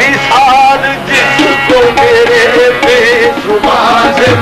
निसार जिसको मेरे पेशवा से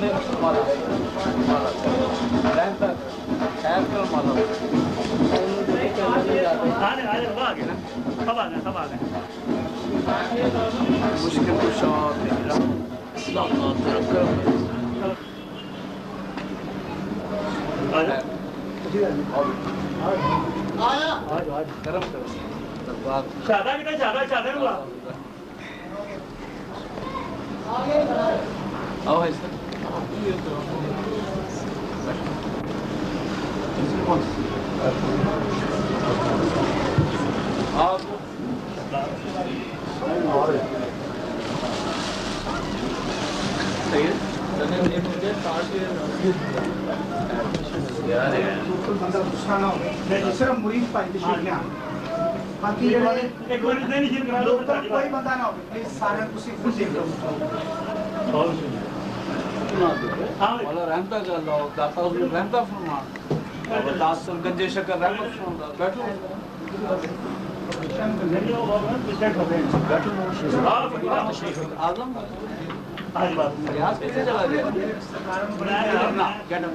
मुश्किल कुशा शादा कितना शादा शादा हुआ आओ है सर आप सही है सिर्फ मुरीद पार्टिशिपेट ना बाकी एक बार नहीं निश्चित करा लो लोकल कोई बंदा ना हो प्लीज सारे उसी खुद देख लो वाला रहमता कर लो दाता उसमें रहमता फरमा दास सुन गंजे शक्कर रहमत फरमा बैठो आजम आज बात रियाज कैसे चला गया ना गेट अप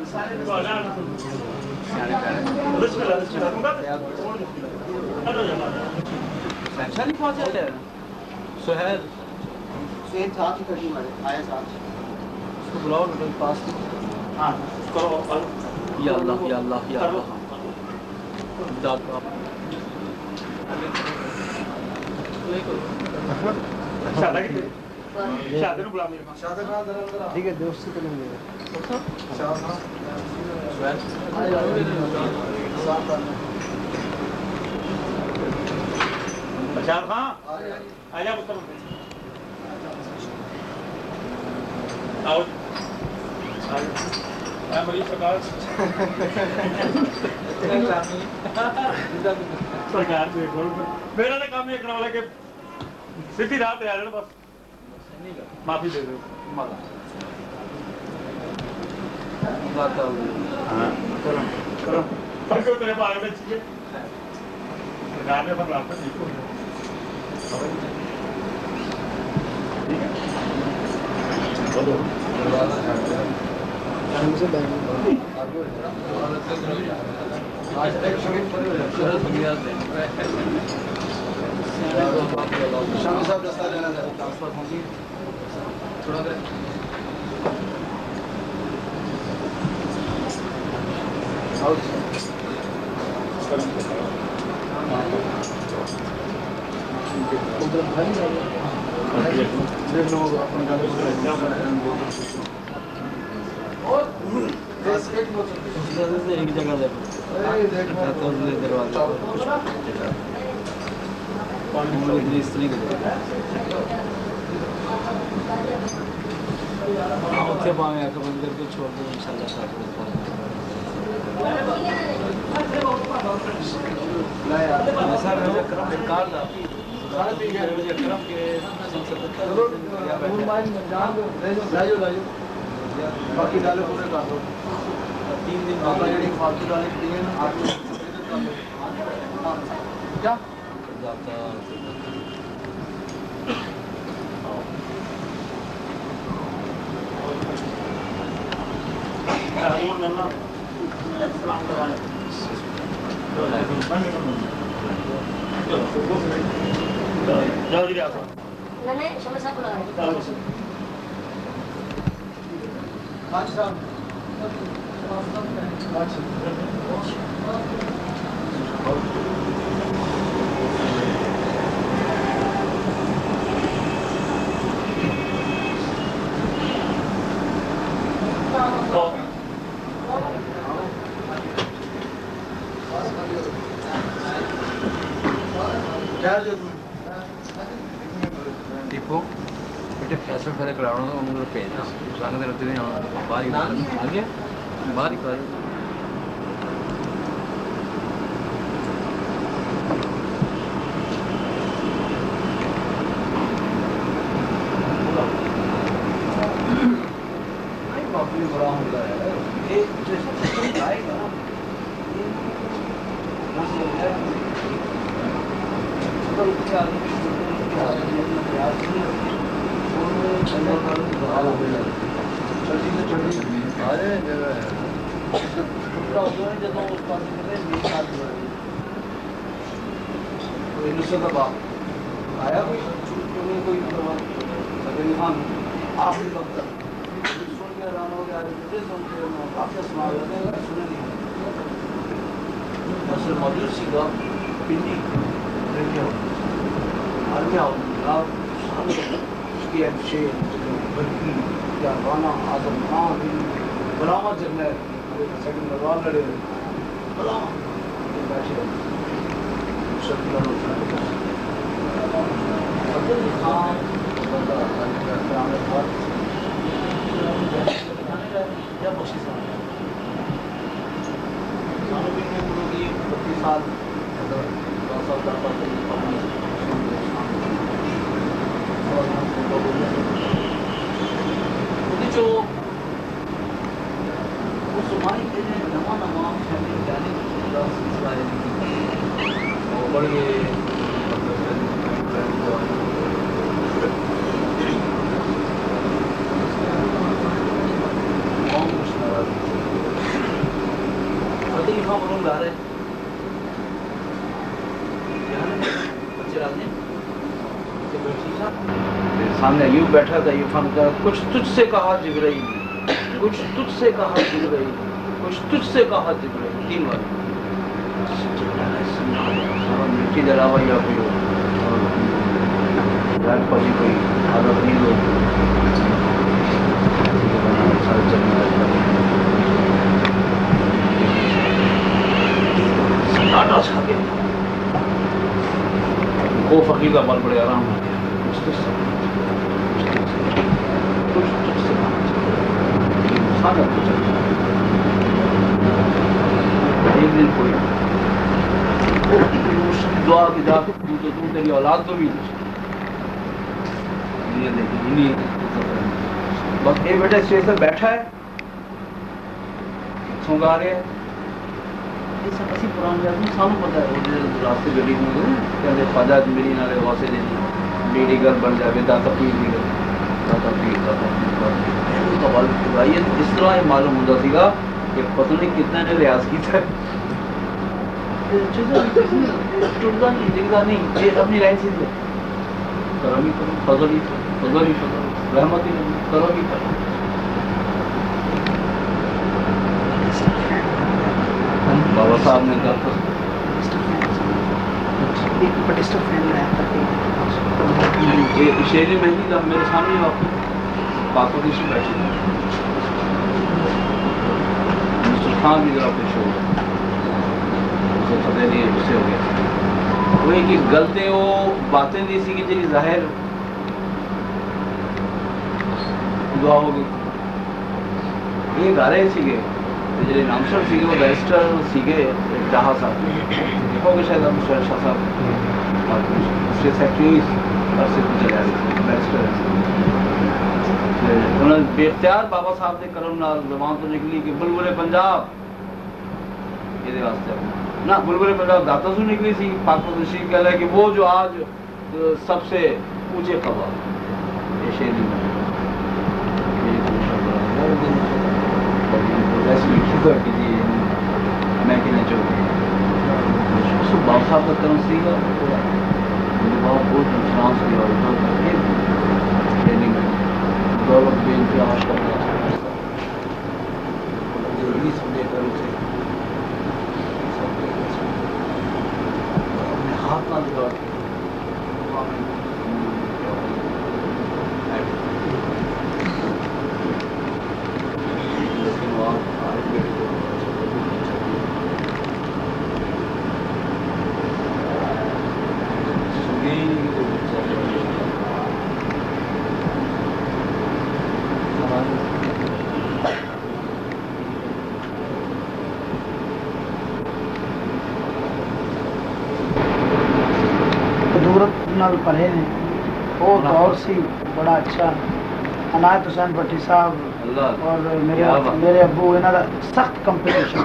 टेंशन नहीं पहुंचे थे सुहेल सेम साथ ही कटी मारे आया साथ उसको बुलाओ बेटा पास हां करो या अल्लाह या अल्लाह या अल्लाह दाता शादा की शादा ने बुला मेरे पास ठीक है दोस्त से करेंगे बशार खां आजा पुत्र आओ मैं मरीज सरकार सरकार देखो मेरा तो काम ये करना वाला कि सीधी रात आ जाना बस माफी दे दो माला दाता हाँ करो करो पक्के तेरे बारे में चाहिए सरकार ने अपन रास्ता ठीक हो ठीक है बोलो हमसे बैठ आज तक शरीफ पर शरत दुनिया से शाम साहब रास्ता लेना है ट्रांसफर होगी थोड़ा देर आउट देख लो अपन एक जगह देखो दरवाजा स्त्री के पावे आकर बंद करके छोड़ दो इंशाल्लाह ऐसा करम बेकार था करम के बाकी डाले पूरे कर दो 3 दिन बाबा जी फालतू डाले दिए आप क्या जाता जाओ जी आप मैंने समस्या को लगा अच्छा टिप्पो बेटे फैसला फैसला कराना तो उनको भेजना रंग दे रते नहीं बाहर ही आ गया बाहर ही कर बड़ा होता है ये आएगा जल्दी से जल्दी अरे पूरा हो गया जब उस पास निकले मेरी साथ हो रही तो इनसे का बाप आया कोई चुटकी कोई सभी खान आखिरी वक्त सुन के हैरान हो गया मुझे सुन के आपसे सुना रहे सुने नहीं असल मौजूद सीधा पिंडी रेडियो आर्मी आओ उसकी शेर बल्कि क्या राना आजम खान बलामा जर्नल सेकंड नवाब लड़े बलामा बैठे अब्दुल खान या बख्शी साहब 32 साल जो वो सुमाई के नवा नवा फैमिली जाने का सिलसिला है और बड़े सामने यूं बैठा था यूं फन कर कुछ तुझसे कहा जिब्राइल ने कुछ तुझसे कहा जिब्राइल कुछ तुझसे कहा जिब्राइल 3 बार मिट्टी जलावा या कोई रात पर कोई आदत नहीं हो सन्नाटा छा गया वो फकीर का बाल बड़े आराम हो गया एक दिन कोई दुआ की जा तू तेरी औलाद तो भी ये देखिए बस ये बेटा स्टेज पर बैठा है सो गा रहे ये सब ऐसी पुरानी आदमी सानू पता है रास्ते गड्डी में कहते ख्वाजा मेरी नाले वासे देनी बेड़ी घर बन जाए दाता पीर दी दाता पीर भाई इस तरह ये मालूम होता सीगा कि पता नहीं कितना ने रियाज किया टूटता नहीं दिखता नहीं ये अपनी लाइन सीधी करमी करो फजल ही रहमत ही करो भी बाबा साहब ने कहा एक बटिस्टा फैन है ये शेरी महंगी था मेरे सामने आपको पाकिस्तान से बैठे मिस्टर खान भी जरा पेश हो गया उसे पता नहीं गुस्से हो गया वो कि गलते वो बातें दी सी कि जी जाहिर दुआ हो गई ये गा रहे सीगे जो नामसर सीगे वो बैरिस्टर सीगे जहाँ साहब देखोगे शायद हम शाह साहब और उसके सेक्रेटरी और से चले आ रहे बैरिस्टर उन्होंने बेख्तियार बाबा साहब ने करम नाल जबान तो निकली कि बुलबुले पंजाब ये वास्ते ना बुलबुले पंजाब दाता से निकली सी पाकिस्तान शरीफ कहला है कि वो जो आज सबसे ऊंचे खबर ये शेरी में मैं कहना चाहूँगी बाबा साहब का करम सीगा मुझे बहुत इंश्योरेंस किया ट्रेनिंग में दौलत बेनती आवाज करना जल्दी से लेकर उसे अपने हाथ ना लगा लेकिन वहाँ नाल पढ़े ने वो दौर सी बड़ा अच्छा अनायत हुसैन भट्टी साहब और मेरे अब्बू इन्हों का सख्त कंपटीशन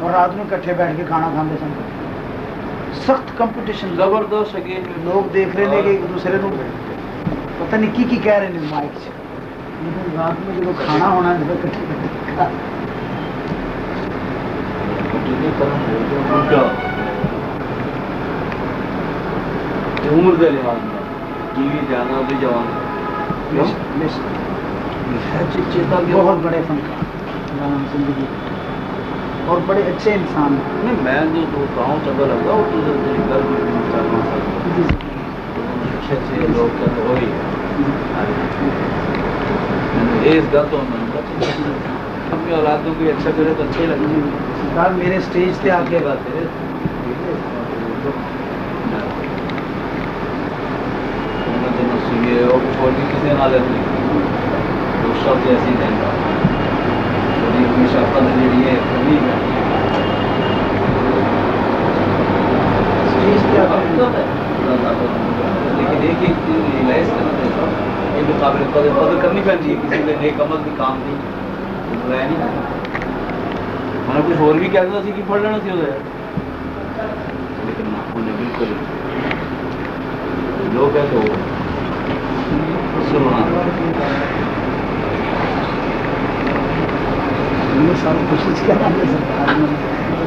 और रात में इकट्ठे बैठ के खाना खाते सन सख्त कंपटीशन जबरदस्त लोग देख रहे हैं कि एक दूसरे को पता नहीं की कह रहे हैं माइक से लेकिन रात में जो खाना होना है उम्र के लिहाज में टीवी जाना भी जवान चेता बहुत बड़े फनकार जिंदगी और बड़े अच्छे इंसान हैं। नहीं मैं जो गाँव चंगा लगा वो तो तेरी गल जी अच्छे अच्छे लोग कहते हो ही इस गल तो अपनी औलादों की अच्छा करे तो अच्छे लगे सरकार मेरे स्टेज पे आके बात है किसी ना लेती तो शब्द ऐसी देंगे हमेशा पद जी है स्टेज पे आके लेकिन एक एक चीज रियलाइज करना चाहिए ये मुकाबले कदर करनी पैंती है किसी ने नेक अमल की काम नहीं बुलाया नहीं मैंने कुछ और भी कहता था कि पढ़ लेना चाहिए लेकिन ना उन्हें बिल्कुल लोग है तो ये सब कोशिश कर रहा है सरकार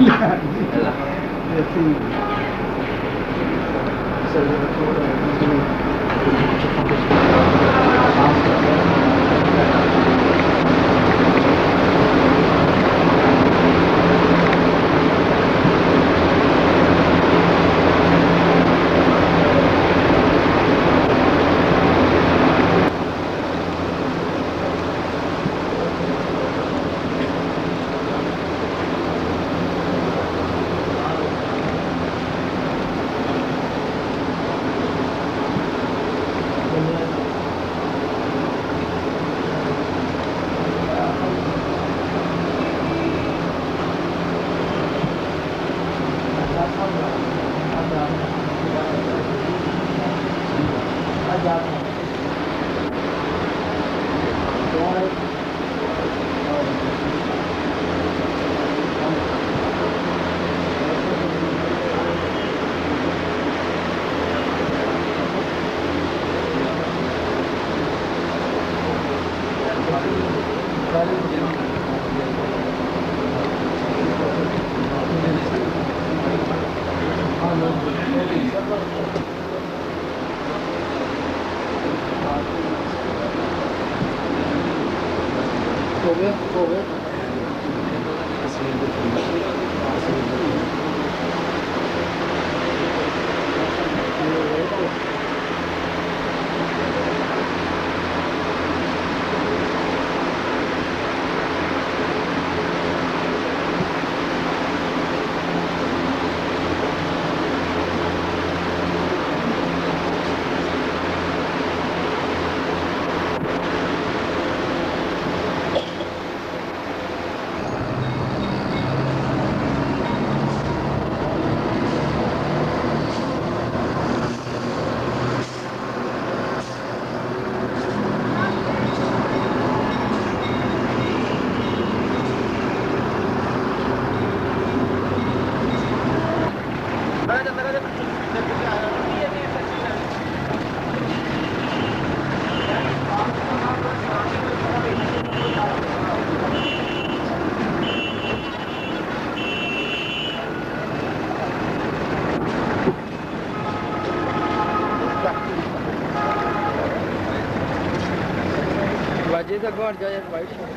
the God, giant white shot.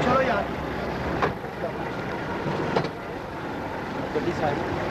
चलो यार Good side.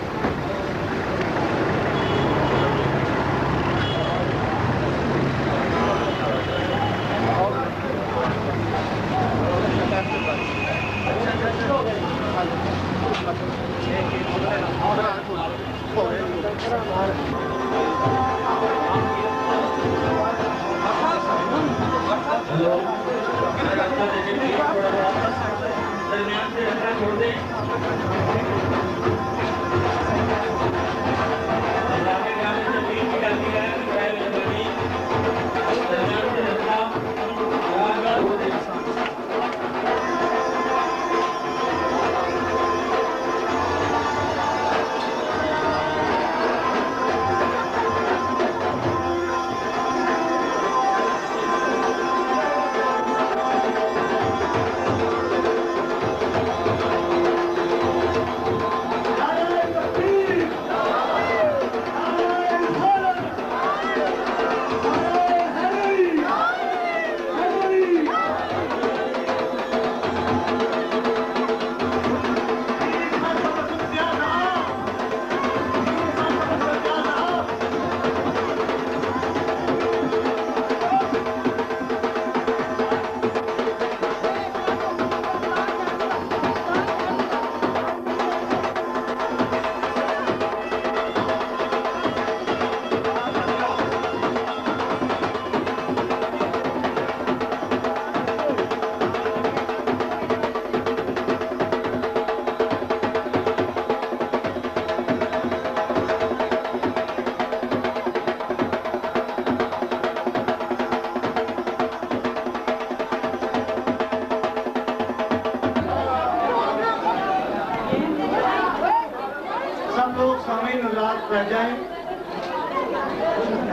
बैठ जाएं।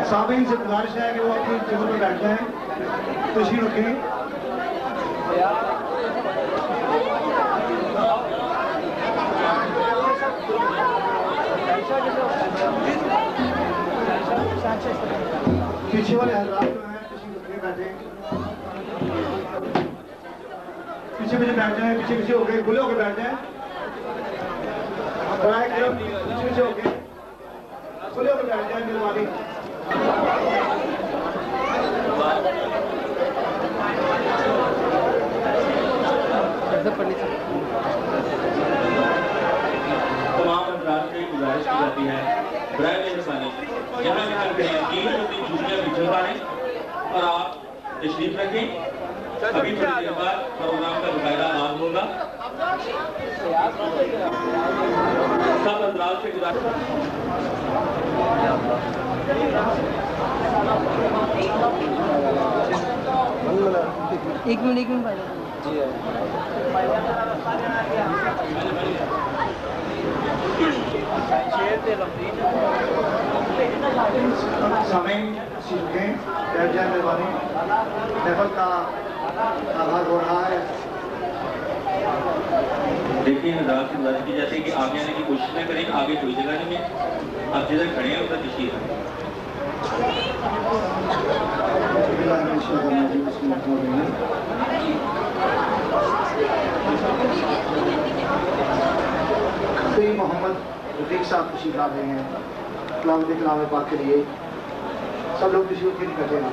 सामीन से गुजारिश है कि वो अपनी जगह पर बैठ जाएं, तशरीफ रखें। पीछे वाले हजरात जो हैं तशरीफ रखें, बैठे पीछे पीछे बैठ जाएं, पीछे पीछे हो गए, खुले होकर बैठ जाएं। पीछे पीछे हो गए, खुले होकर बैठ जाएं। मेहरबानी। तमाम अफराद से गुजारिश की जाती है बराए मेहरबानी जहाँ जहाँ कहीं अपनी छुट्टियाँ पीछे उतारें और आप तशरीफ रखें। अभी थोड़ी देर बाद प्रोग्राम का बकायदा आगाज होगा। सब अफराद से गुजारिश एक मिनट भाई सामीन सीखें, बैठ जाए। मेहरबानी। महफल का आगाज हो रहा है। देखिए हजरात से गुजारिश की जाती है कि आगे आने की कोशिश न करें। आगे कोई जगह नहीं है, आप जिधर खड़े हैं उधर तशरीफ रखें। मोहम्मद रफीक साहब तशरीफ ला रहे हैं कलाम पाक के लिए। सब लोग तशरीफ नहीं करते हैं।